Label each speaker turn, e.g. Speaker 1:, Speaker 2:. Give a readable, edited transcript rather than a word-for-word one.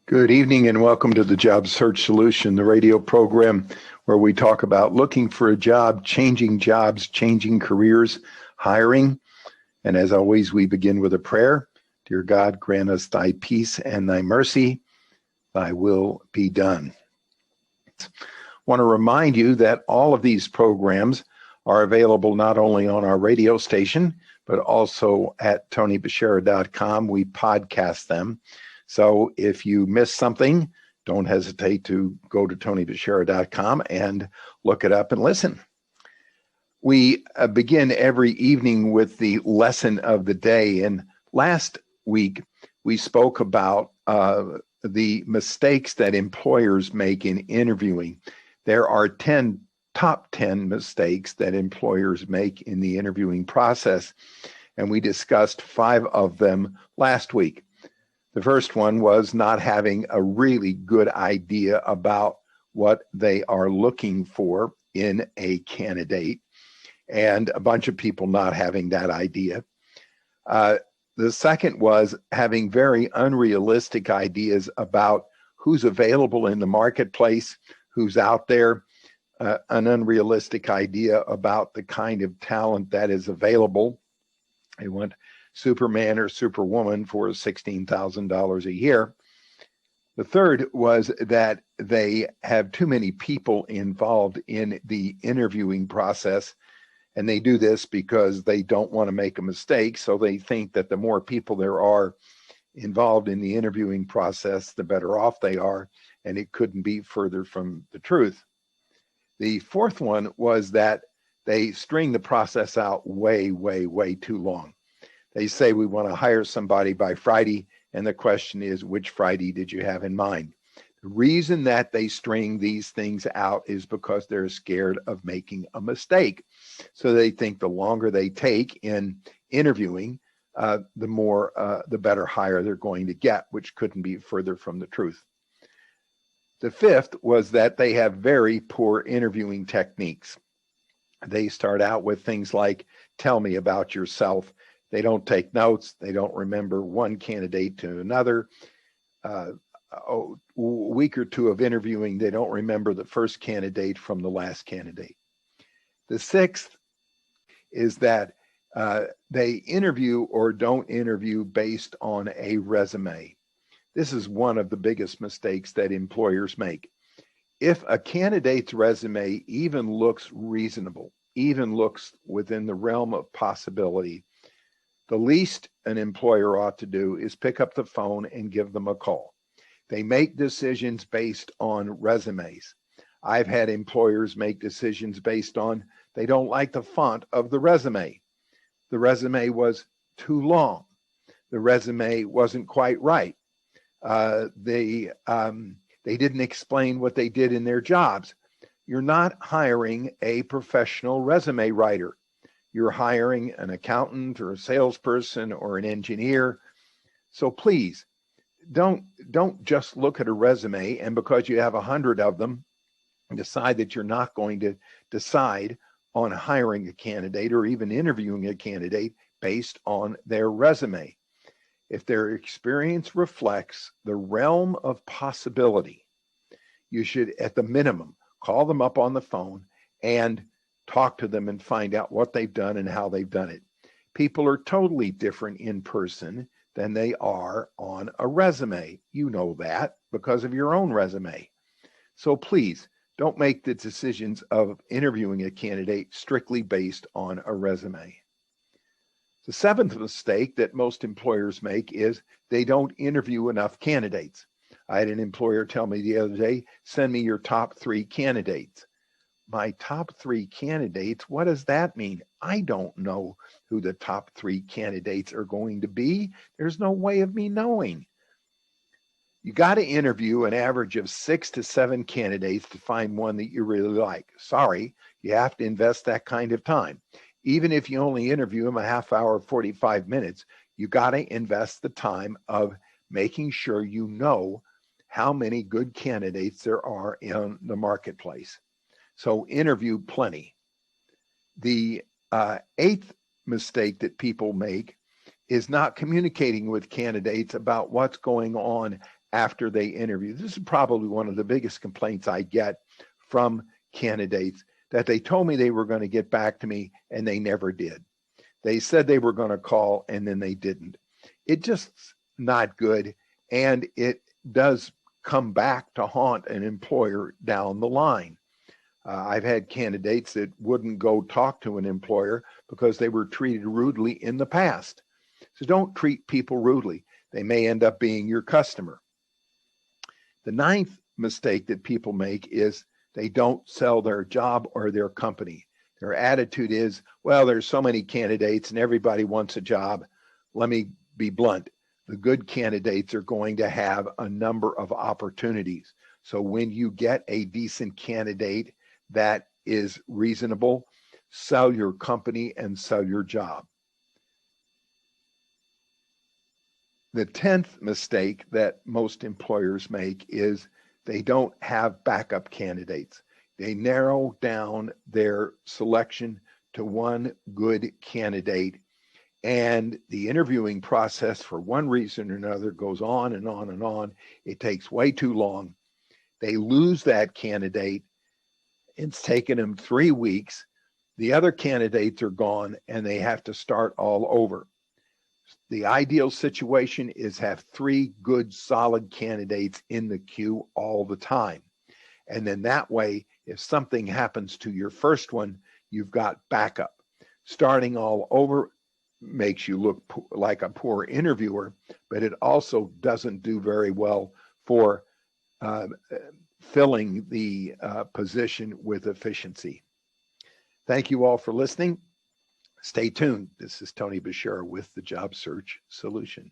Speaker 1: Good evening and welcome to the Job Search Solution, the radio program where we talk about looking for a job, jobs, changing careers, hiring. And as always, we begin with a prayer. Dear God, grant us thy peace and thy mercy. Thy will be done. I want to remind you that all of these programs are available not only on our radio station, but also at tonybashara.com. We podcast them. So if you miss something, don't hesitate to go to tonybashara.com and look it up and listen. We begin every evening with the lesson of the day. And last week, we spoke about the mistakes that employers make in interviewing. There are top 10 mistakes that employers make in the interviewing process. And we discussed 5 of them last week. The first one was not having a really good idea about what they are looking for in a candidate, and a bunch of people not having that idea. The second was having very unrealistic ideas about who's available in the marketplace, who's out there, an unrealistic idea about the kind of talent that is available. They want Superman or Superwoman for $16,000 a year. The third was that they have too many people involved in the interviewing process, and they do this because they don't want to make a mistake. So they think that the more people there are involved in the interviewing process, the better off they are, and it couldn't be further from the truth. The fourth one was that they string the process out way, way, way too long. They say we want to hire somebody by Friday, and the question is, which Friday did you have in mind? The reason that they string these things out is because they're scared of making a mistake. So they think the longer they take in interviewing, the better hire they're going to get, which couldn't be further from the truth. The fifth was that they have very poor interviewing techniques. They start out with things like, tell me about yourself. They don't take notes. They don't remember one candidate to another. A week or two of interviewing, they don't remember the first candidate from the last candidate. The sixth is that they interview or don't interview based on a resume. This is one of the biggest mistakes that employers make. If a candidate's resume even looks reasonable, even looks within the realm of possibility, the least an employer ought to do is pick up the phone and give them a call. They make decisions based on resumes. I've had employers make decisions based on they don't like the font of the resume. The resume was too long. The resume wasn't quite right. They didn't explain what they did in their jobs. You're not hiring a professional resume writer. You're hiring an accountant or a salesperson or an engineer. So please, don't just look at a resume and because you have 100 of them, decide that you're not going to decide on hiring a candidate or even interviewing a candidate based on their resume. If their experience reflects the realm of possibility, you should, at the minimum, call them up on the phone and talk to them and find out what they've done and how they've done it. People are totally different in person than they are on a resume. You know that because of your own resume. So please don't make the decisions of interviewing a candidate strictly based on a resume. The seventh mistake that most employers make is they don't interview enough candidates. I had an employer tell me the other day, send me your top 3 candidates. My top 3 candidates, what does that mean? I don't know who the top 3 candidates are going to be. There's no way of me knowing. You got to interview an average of 6 to 7 candidates to find one that you really like. Sorry, you have to invest that kind of time. Even if you only interview them a half hour, 45 minutes, you got to invest the time of making sure you know how many good candidates there are in the marketplace. So interview plenty. The eighth mistake that people make is not communicating with candidates about what's going on after they interview. This is probably one of the biggest complaints I get from candidates, that they told me they were going to get back to me and they never did. They said they were going to call and then they didn't. It just not good, and it does come back to haunt an employer down the line. I've had candidates that wouldn't go talk to an employer because they were treated rudely in the past. So don't treat people rudely. They may end up being your customer. The ninth mistake that people make is they don't sell their job or their company. Their attitude is, well, there's so many candidates and everybody wants a job. Let me be blunt. The good candidates are going to have a number of opportunities. So when you get a decent candidate that is reasonable, sell your company and sell your job. The 10th mistake that most employers make is they don't have backup candidates. They narrow down their selection to one good candidate, and the interviewing process, for one reason or another, goes on and on and on. It takes way too long. They lose that candidate. It's taken them 3 weeks. The other candidates are gone, and they have to start all over. The ideal situation is have 3 good, solid candidates in the queue all the time. And then that way, if something happens to your first one, you've got backup. Starting all over makes you look like a poor interviewer, but it also doesn't do very well for filling the position with efficiency. Thank you all for listening. Stay tuned. This is Tony Bashir with the Job Search Solution.